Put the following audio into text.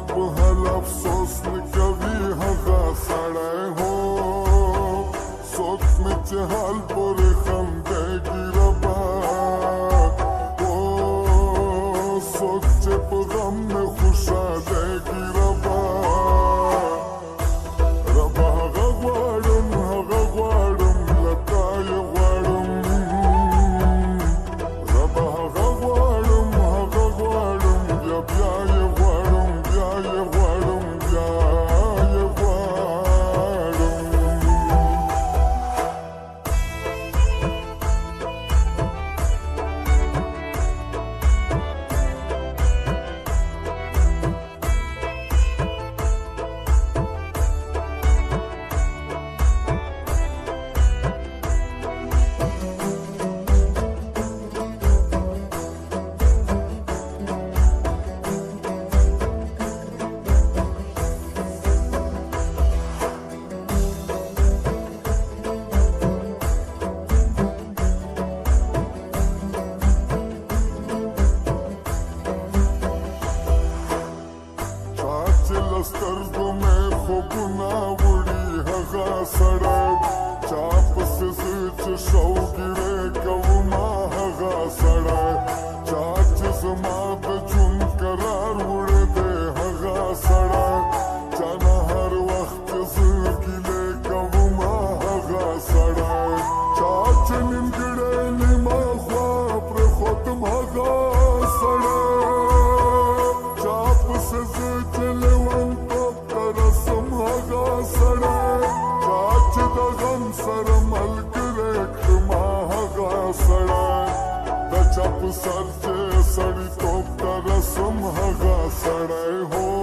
په حال افسوس نه کوي هغه سړی هو څوک مې چې حال پورې خندېږي ربا هو څوک چې په غم مې خوشحالېږي ربا ربا هغه غواړم له تا یې غواړم ربا هغه غواړم بیا یې غواړم بیا یې غواړم بیا یې غواړم سترګو مې خوبونه وړي هغه سړی چا پسې زه چې شوګیرې کومه هغه سړی چا چې زما د ژوند قرار وړی دی هغه سړی چا نه هر وخت چې زه ګیلې کومه هغه سړی چا چې نیمګړی نیمه خوا پرېښودم هغه سړی چا پسې زه چې سره ملګری کړما هغه سړی د چا په سر چې سړیتوب ته رسم هغه سړی هو